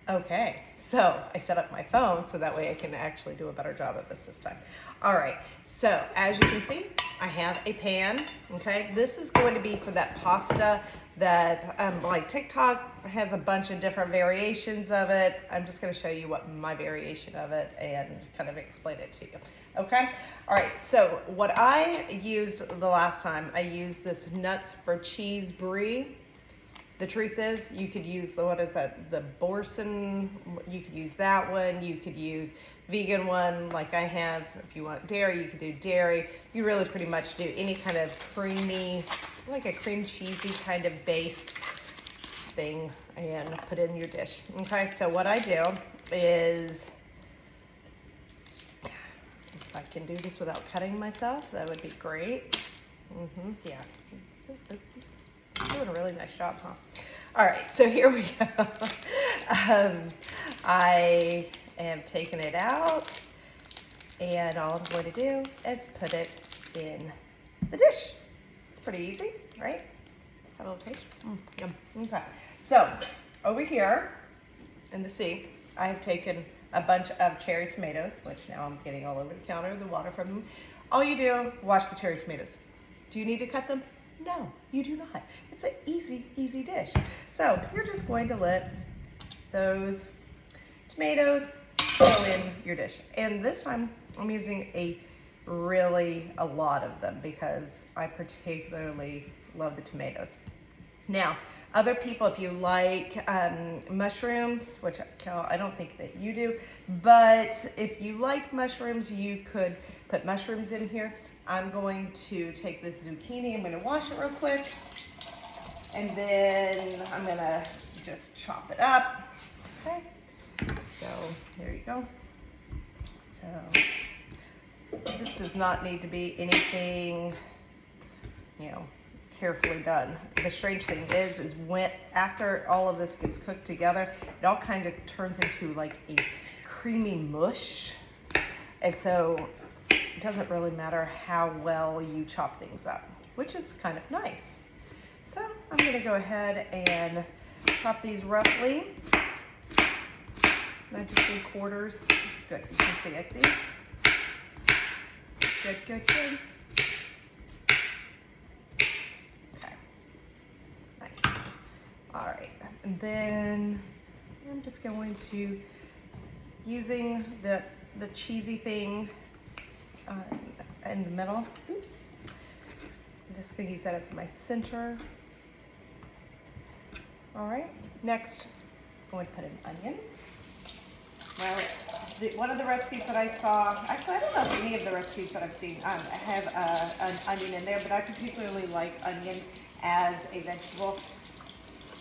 Okay, so I set up my phone so that way I can actually do a better job of this time. All right, so as you can see, I have a pan, okay? This is going to be for that pasta that, like TikTok has a bunch of different variations of it. I'm just gonna show you what my variation of it and kind of explain it to you, okay? All right, so what I used the last time, I used this Nuts for Cheese Brie. The truth is, you could use what is that, the Boursin, you could use that one, you could use vegan one like I have. If you want dairy, you could do dairy. You really pretty much do any kind of creamy, like a cream cheesy kind of based thing and put it in your dish. Okay, so what I do is, if I can do this without cutting myself, that would be great. Yeah. Doing a really nice job, huh? All right, so here we go. I am taking it out, and all I'm going to do is put it in the dish. It's pretty easy, right? Have a little taste. Yum. Okay, so over here in the sink, I have taken a bunch of cherry tomatoes, which now I'm getting all over the counter, the water from them. All you do, wash the cherry tomatoes. Do you need to cut them? No, you do not. It's an easy, easy dish. So you're just going to let those tomatoes go in your dish. And this time I'm using a lot of them because I particularly love the tomatoes. Now, other people, if you like mushrooms, which I don't think that you do, but if you like mushrooms, you could put mushrooms in here. I'm going to take this zucchini, I'm gonna wash it real quick, and then I'm gonna just chop it up, okay? So, there you go. So, this does not need to be anything, carefully done. The strange thing is when, after all of this gets cooked together, it all kind of turns into like a creamy mush, and so it doesn't really matter how well you chop things up, which is kind of nice. So I'm gonna go ahead and chop these roughly. And I just do quarters. Good, you can see, I think. Good. Okay, nice. All right, and then I'm just going to, using the cheesy thing in the middle. Oops. I'm just going to use that as my center. All right. Next, I'm going to put an onion. Now, one of the recipes that I saw, actually, I don't know if any of the recipes that I've seen have an onion in there, but I particularly like onion as a vegetable,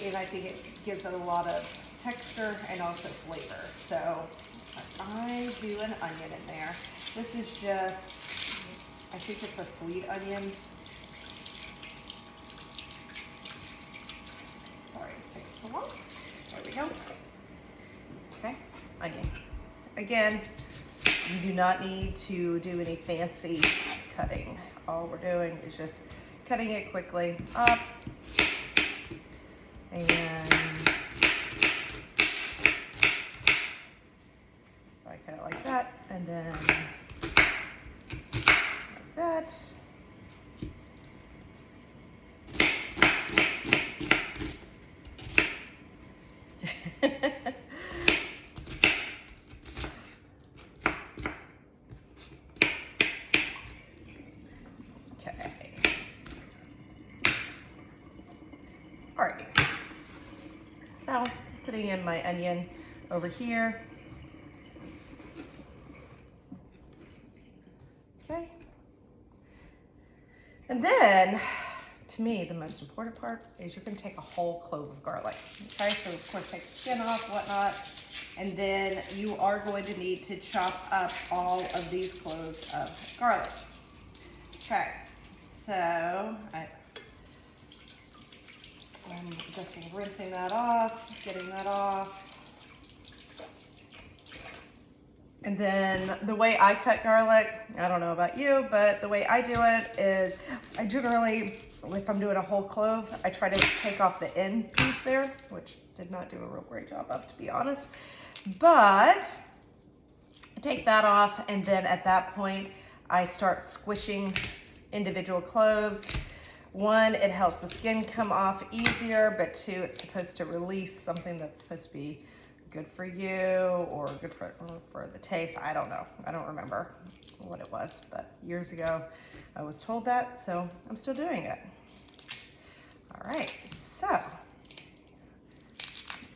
and I think it gives it a lot of texture and also flavor. So I do an onion in there. This is just, I think it's a sweet onion. Sorry, it's taking so long. There we go. Okay, onion. Again, you do not need to do any fancy cutting. All we're doing is just cutting it quickly up. And so I cut it like that, and then like that. Okay. All right. So putting in my onion over here. Okay. And then, to me, the most important part is you're gonna take a whole clove of garlic. Okay, so of course take the skin off, whatnot. And then you are going to need to chop up all of these cloves of garlic. Okay, so I'm just rinsing that off, getting that off. And then the way I cut garlic, I don't know about you, but the way I do it is I generally if I'm doing a whole clove, I try to take off the end piece there, which did not do a real great job of, to be honest. But I take that off, and then at that point, I start squishing individual cloves. One, it helps the skin come off easier, but two, it's supposed to release something that's supposed to be good for you or good for the taste. I don't know. I don't remember what it was, but years ago I was told that, so I'm still doing it. All right, so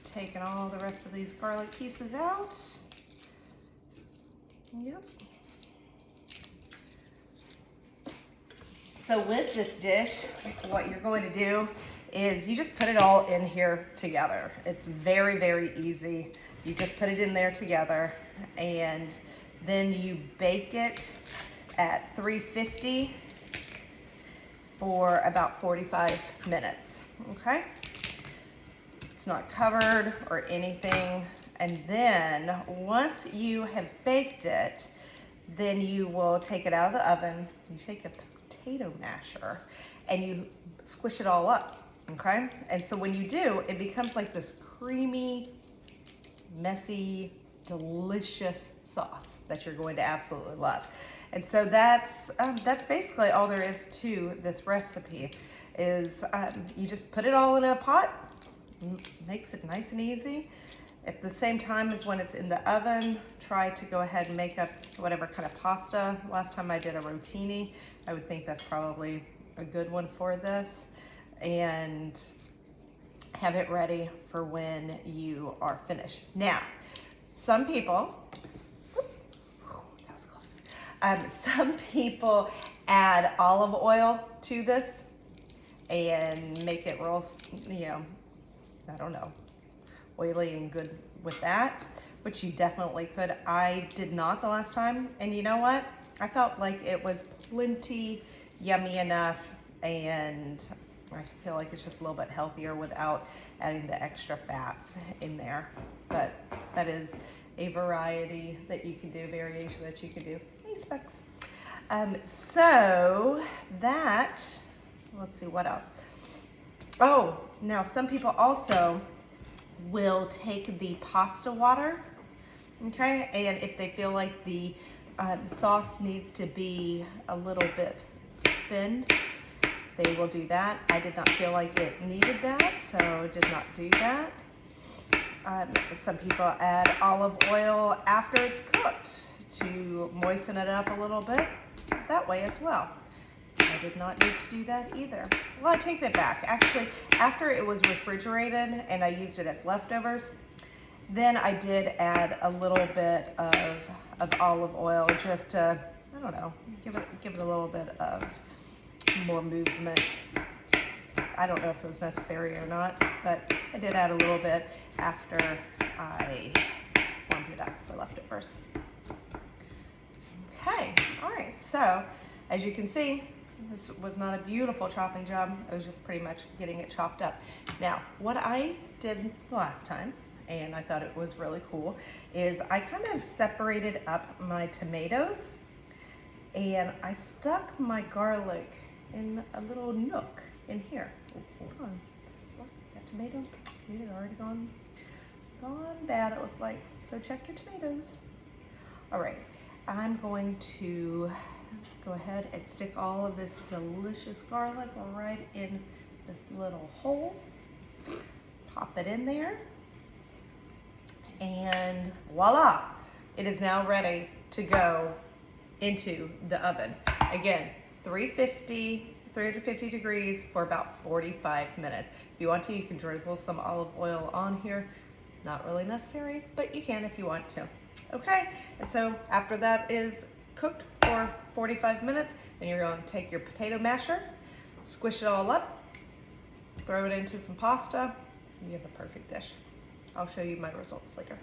taking all the rest of these garlic pieces out. Yep. So with this dish, what you're going to do is you just put it all in here together. It's very, very easy. You just put it in there together, and then you bake it at 350 for about 45 minutes, okay? It's not covered or anything. And then once you have baked it, then you will take it out of the oven. You take a potato masher and you squish it all up, okay? And so when you do, it becomes like this creamy, messy, delicious sauce that you're going to absolutely love. And so that's basically all there is to this recipe. Is you just put it all in a pot, makes it nice and easy. At the same time as when it's in the oven, try to go ahead and make up whatever kind of pasta. Last time I did a rotini. I would think that's probably a good one for this. And have it ready for when you are finished. Now, some people, that was close. Some people add olive oil to this and make it real, I don't know, oily and good with that, which you definitely could. I did not the last time, and you know what? I felt like it was plenty yummy enough, and I feel like it's just a little bit healthier without adding the extra fats in there. But that is a variety that you can do, variation that you can do. Hey, Specs. So that, let's see what else. Oh, now some people also will take the pasta water, okay? And if they feel like the sauce needs to be a little bit thinned, they will do that. I did not feel like it needed that, so did not do that. Some people add olive oil after it's cooked to moisten it up a little bit that way as well. I did not need to do that either. Well, I take that back. Actually, after it was refrigerated and I used it as leftovers, then I did add a little bit of olive oil just to, I don't know, give it a little bit of more movement. I don't know if it was necessary or not, but I did add a little bit after I warmed it up for leftovers. Okay, all right, so as you can see, this was not a beautiful chopping job. It was just pretty much getting it chopped up. Now, what I did last time, and I thought it was really cool, is I kind of separated up my tomatoes and I stuck my garlic in a little nook in here. Oh, hold on. Look, that tomato, it had already gone bad, it looked like. So check your tomatoes. All right, I'm going to go ahead and stick all of this delicious garlic right in this little hole. Pop it in there. And voila, it is now ready to go into the oven. Again, 350 degrees for about 45 minutes. If you want to, you can drizzle some olive oil on here. Not really necessary, but you can if you want to. Okay, and so after that is cooked for 45 minutes, then you're going to take your potato masher, squish it all up, throw it into some pasta, and you have a perfect dish. I'll show you my results later.